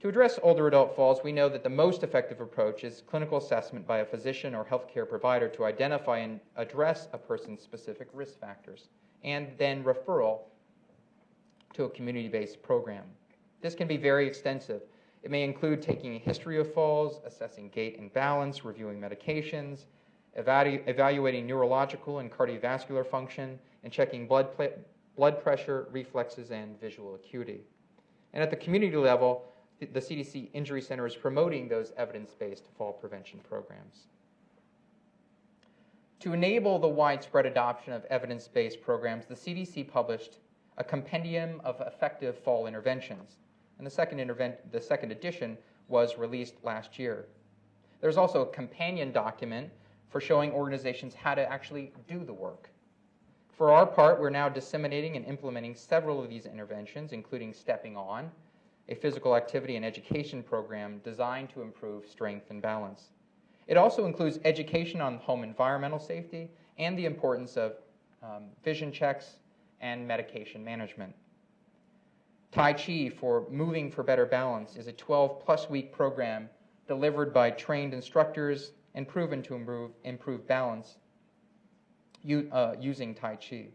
To address older adult falls, we know that the most effective approach is clinical assessment by a physician or healthcare provider to identify and address a person's specific risk factors, and then referral to a community-based program. This can be very extensive. It may include taking a history of falls, assessing gait and balance, reviewing medications, evaluating neurological and cardiovascular function, and checking blood blood pressure, reflexes, and visual acuity. And at the community level, the CDC Injury Center is promoting those evidence-based fall prevention programs. To enable the widespread adoption of evidence-based programs, the CDC published a compendium of effective fall interventions. And the second edition was released last year. There's also a companion document for showing organizations how to actually do the work. For our part, we're now disseminating and implementing several of these interventions, including Stepping On, a physical activity and education program designed to improve strength and balance. It also includes education on home environmental safety and the importance of vision checks and medication management. Tai Chi for Moving for Better Balance is a 12-plus week program delivered by trained instructors and proven to improve balance using Tai Chi.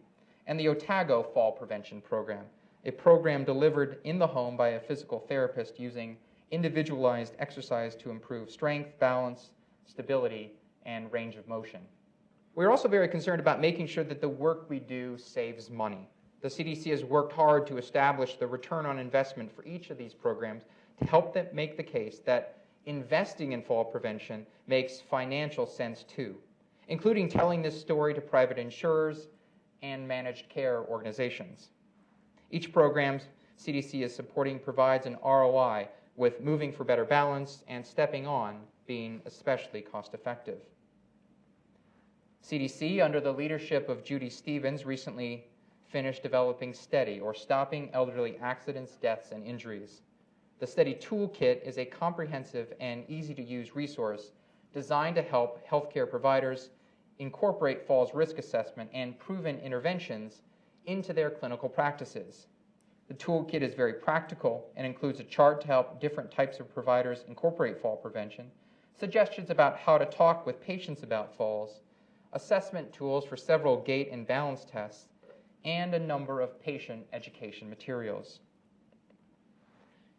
And the Otago Fall Prevention Program, a program delivered in the home by a physical therapist using individualized exercise to improve strength, balance, stability, and range of motion. We're also very concerned about making sure that the work we do saves money. The CDC has worked hard to establish the return on investment for each of these programs to help them make the case that investing in fall prevention makes financial sense too, including telling this story to private insurers and managed care organizations. Each program CDC is supporting provides an ROI, with Moving for Better Balance and Stepping On being especially cost-effective. CDC, under the leadership of Judy Stevens, recently finished developing STEADY, or Stopping Elderly Accidents, Deaths, and Injuries. The STEADY Toolkit is a comprehensive and easy-to-use resource designed to help healthcare providers incorporate falls risk assessment and proven interventions into their clinical practices. The toolkit is very practical and includes a chart to help different types of providers incorporate fall prevention, suggestions about how to talk with patients about falls, assessment tools for several gait and balance tests, and a number of patient education materials.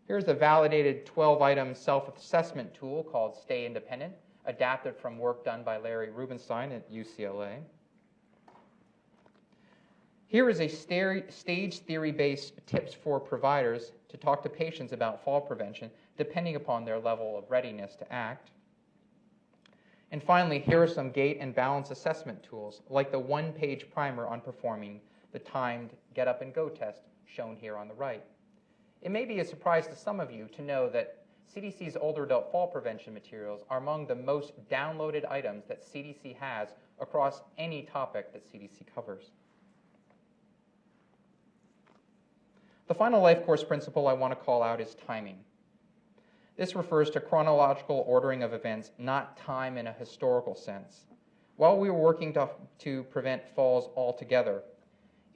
Here's a validated 12-item self-assessment tool called Stay Independent, adapted from work done by Larry Rubenstein at UCLA. Here is a stage theory-based tips for providers to talk to patients about fall prevention, depending upon their level of readiness to act. And finally, here are some gait and balance assessment tools, like the one-page primer on performing the timed Get Up and Go test shown here on the right. It may be a surprise to some of you to know that CDC's older adult fall prevention materials are among the most downloaded items that CDC has across any topic that CDC covers. The final life course principle I want to call out is timing. This refers to chronological ordering of events, not time in a historical sense. While we were working to prevent falls altogether,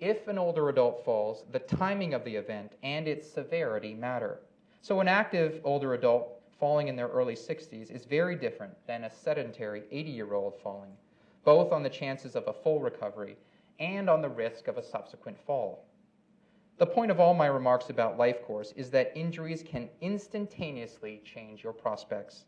if an older adult falls, the timing of the event and its severity matter. So an active older adult falling in their early 60s is very different than a sedentary 80-year-old falling, both on the chances of a full recovery and on the risk of a subsequent fall. The point of all my remarks about life course is that injuries can instantaneously change your prospects.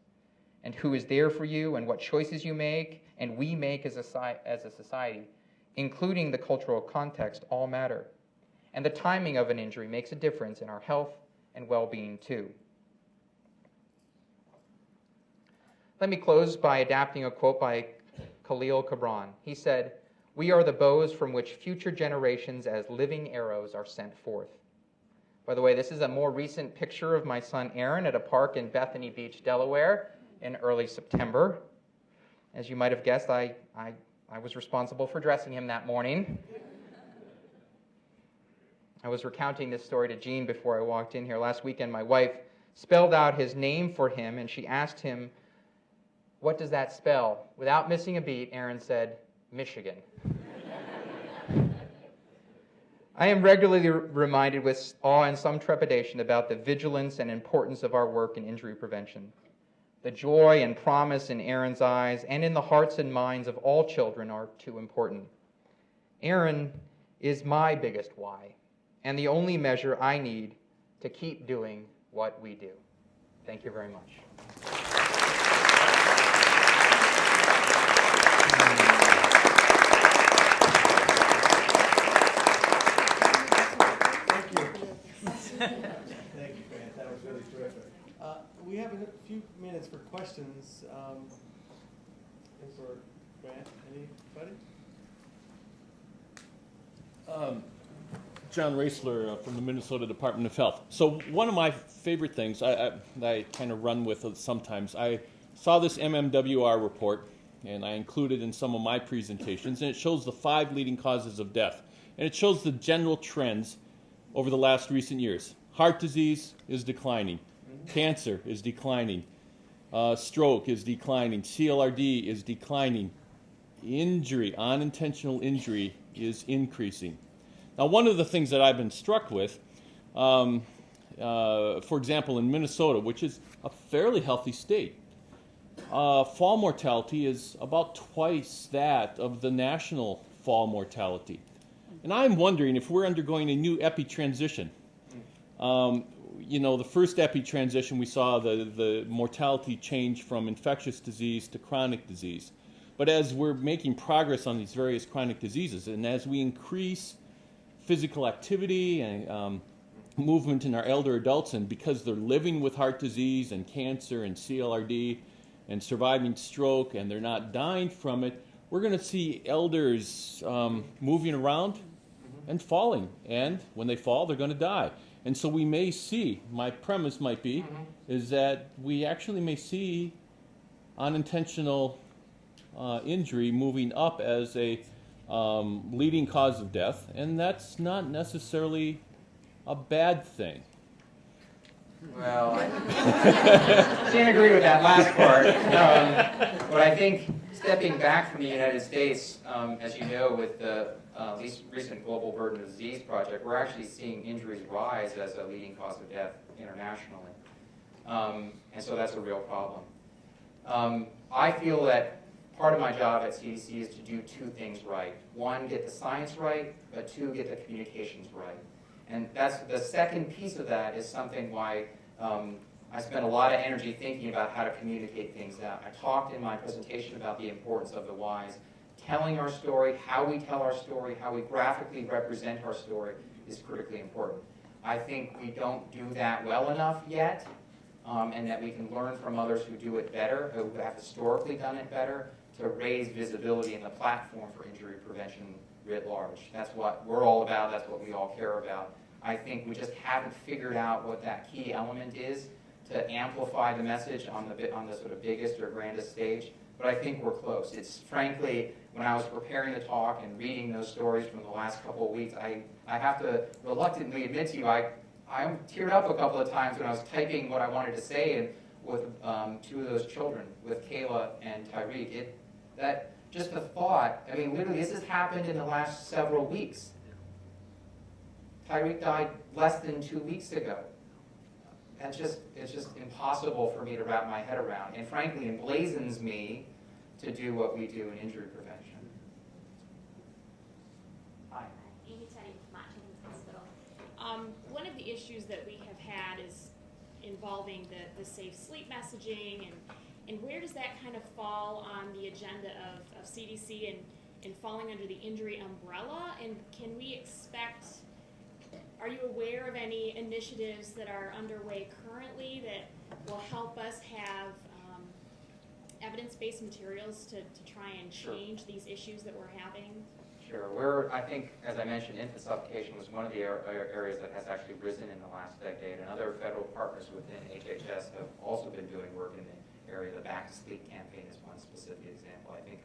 And who is there for you and what choices you make and we make as a society, including the cultural context, all matter. And the timing of an injury makes a difference in our health and well-being too. Let me close by adapting a quote by Khalil Gibran. He said, "We are the bows from which future generations as living arrows are sent forth." By the way, this is a more recent picture of my son Aaron at a park in Bethany Beach, Delaware in early September. As you might have guessed, I was responsible for dressing him that morning. I was recounting this story to Jean before I walked in here. Last weekend, my wife spelled out his name for him, and she asked him, "What does that spell?" Without missing a beat, Aaron said, "Michigan." I am regularly reminded with awe and some trepidation about the vigilance and importance of our work in injury prevention. The joy and promise in Aaron's eyes and in the hearts and minds of all children are too important. Aaron is my biggest why, and the only measure I need to keep doing what we do. Thank you very much. chance for questions. For Grant, anybody? John Raisler from the Minnesota Department of Health. So one of my favorite things I kind of run with sometimes, I saw this MMWR report, and I included in some of my presentations, and it shows the 5 leading causes of death. And it shows the general trends over the last recent years. Heart disease is declining. Cancer is declining. Stroke is declining. CLRD is declining. Injury, unintentional injury, is increasing. Now, one of the things that I've been struck with, for example, in Minnesota, which is a fairly healthy state, fall mortality is about twice that of the national fall mortality. And I'm wondering if we're undergoing a new epi-transition. You know, the first epi-transition, we saw the mortality change from infectious disease to chronic disease. But as we're making progress on these various chronic diseases, and as we increase physical activity and movement in our elder adults, and because they're living with heart disease and cancer and CLRD and surviving stroke, and they're not dying from it, we're going to see elders moving around and falling. And when they fall, they're going to die. And so we may see, my premise might be, is that we actually may see unintentional injury moving up as a leading cause of death, and that's not necessarily a bad thing. Well, I can't agree with that last part. But I think stepping back from the United States, as you know, with the recent Global Burden of Disease project, we're actually seeing injuries rise as a leading cause of death internationally. And so that's a real problem. I feel that part of my job at CDC is to do 2 things right. 1, get the science right, but 2, get the communications right. And that's the second piece of that is something why I spent a lot of energy thinking about how to communicate things out. I talked in my presentation about the importance of the whys. Telling our story, how we tell our story, how we graphically represent our story is critically important. I think we don't do that well enough yet, and that we can learn from others who do it better, who have historically done it better, to raise visibility in the platform for injury prevention writ large. That's what we're all about. That's what we all care about. I think we just haven't figured out what that key element is to amplify the message on the sort of biggest or grandest stage. But I think we're close. It's frankly, when I was preparing the talk and reading those stories from the last couple of weeks, I have to reluctantly admit to you, I teared up a couple of times when I was typing what I wanted to say, and with 2 of those children, with Kayla and Tyreek. That just the thought, I mean, literally, this has happened in the last several weeks. Tyreek died less than 2 weeks ago. It's just impossible for me to wrap my head around, and frankly, emblazons me to do what we do in injury prevention. Hi. Amy Teddy from Children's Hospital. One of the issues that we have had is involving the safe sleep messaging, and where does that kind of fall on the agenda of CDC and falling under the injury umbrella? And can we expect, are you aware of any initiatives that are underway currently that will help us have evidence-based materials to try and change these issues that we're having? Sure. I think, as I mentioned, infant suffocation was one of the areas that has actually risen in the last decade, and other federal partners within HHS have also been doing work in the area. The Back to Sleep campaign is one specific example. I think,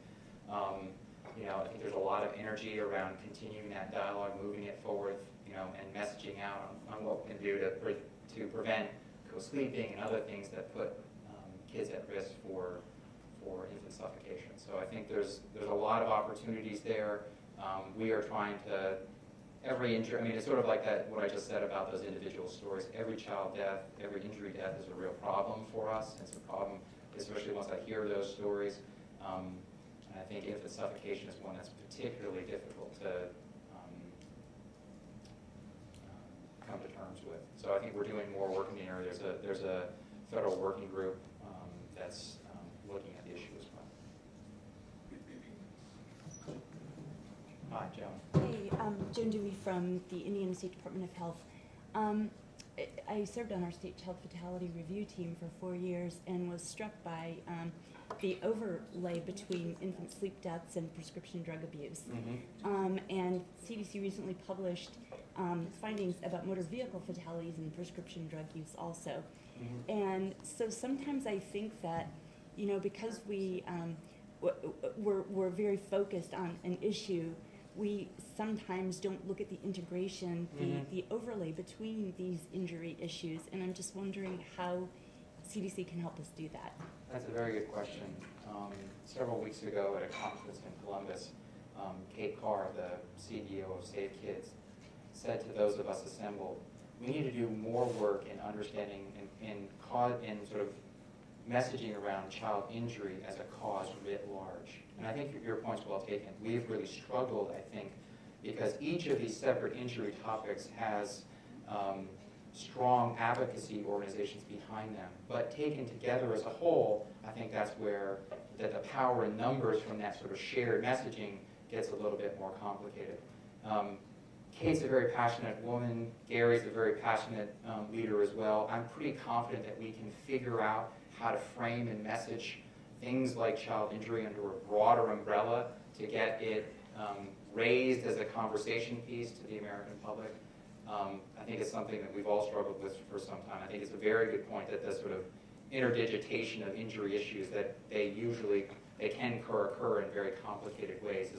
I think there's a lot of energy around continuing that dialogue, moving it forward, and messaging out on what we can do to prevent co-sleeping and other things that put kids at risk for infant suffocation. So I think there's a lot of opportunities there. We are trying to, every injury, I mean, it's sort of like that, what I just said about those individual stories. Every child death, every injury death is a real problem for us. It's a problem, especially once I hear those stories. And I think infant suffocation is one that's particularly difficult to come to terms with. So I think we're doing more work in the area. There's a federal working group that's looking at the issue as well. Hi, Joan. Hey, Joan Dewey from the Indiana State Department of Health. I served on our state child fatality review team for 4 years and was struck by the overlay between infant sleep deaths and prescription drug abuse. And CDC recently published findings about motor vehicle fatalities and prescription drug use also. And so sometimes I think that, you know, because we're very focused on an issue, we sometimes don't look at the integration, the overlay between these injury issues, and I'm just wondering how CDC can help us do that. That's a very good question. Several weeks ago at a conference in Columbus, Kate Carr, the CEO of Save Kids, said to those of us assembled, we need to do more work in understanding and sort of messaging around child injury as a cause writ large. And I think your point's well taken. We've really struggled, I think, because each of these separate injury topics has strong advocacy organizations behind them. But taken together as a whole, I think that's where the power in numbers from that sort of shared messaging gets a little bit more complicated. Kate's a very passionate woman. Gary's a very passionate leader as well. I'm pretty confident that we can figure out how to frame and message things like child injury under a broader umbrella to get it raised as a conversation piece to the American public. I think it's something that we've all struggled with for some time. I think it's a very good point that the sort of interdigitation of injury issues, that they can occur in very complicated ways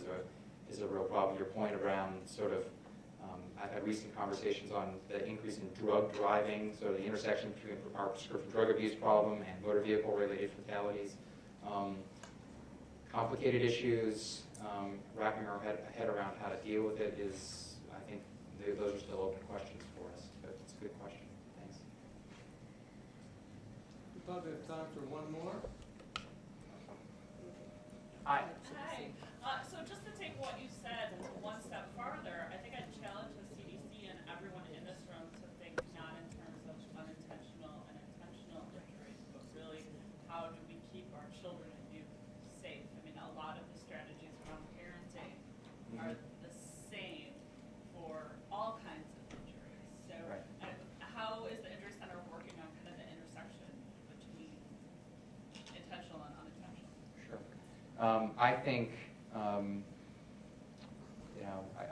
is a real problem. Your point around sort of, I've had recent conversations on the increase in drug driving, so the intersection between our prescription drug abuse problem and motor vehicle related fatalities. Complicated issues, wrapping our head around how to deal with it is, I think, those are still open questions for us, but it's a good question. Thanks. We probably have time for one more. Hi. Hi. So just to take what you said one step farther, I think I'd challenge the CDC and everyone in this room to think not in terms of unintentional and intentional injuries, but really how do we keep our children and youth safe? I mean, a lot of the strategies around parenting are the same for all kinds of injuries. So how is the Injury Center working on kind of the intersection between intentional and unintentional? Sure. I think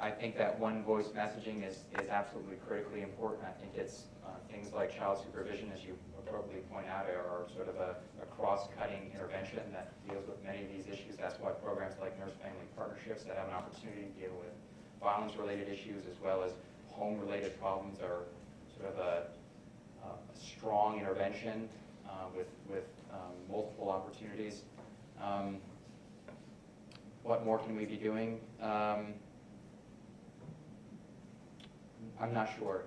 I think that one voice messaging is absolutely critically important. I think it's things like child supervision, as you appropriately point out, are sort of a cross-cutting intervention that deals with many of these issues. That's why programs like nurse-family partnerships that have an opportunity to deal with violence-related issues as well as home-related problems are sort of a strong intervention with multiple opportunities. What more can we be doing? I'm not sure.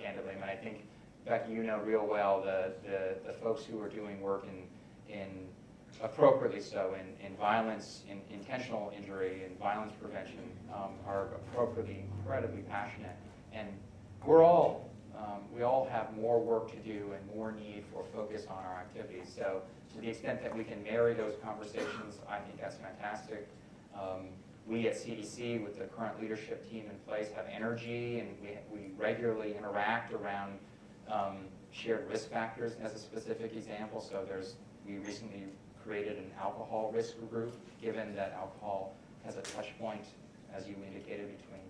Candidly. I mean, I think, Becky, you know real well the folks who are doing work in appropriately so in violence, in intentional injury, and violence prevention are appropriately incredibly passionate, and we all have more work to do and more need for focus on our activities. So to the extent that we can marry those conversations, I think that's fantastic. We at CDC, with the current leadership team in place, have energy, and we regularly interact around shared risk factors as a specific example. So we recently created an alcohol risk group, given that alcohol has a touch point, as you indicated, between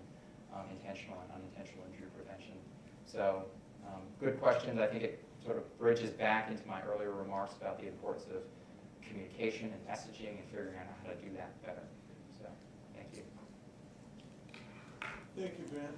intentional and unintentional injury prevention. So good questions. I think it sort of bridges back into my earlier remarks about the importance of communication and messaging and figuring out how to do that better. So thank you. Thank you, Ben.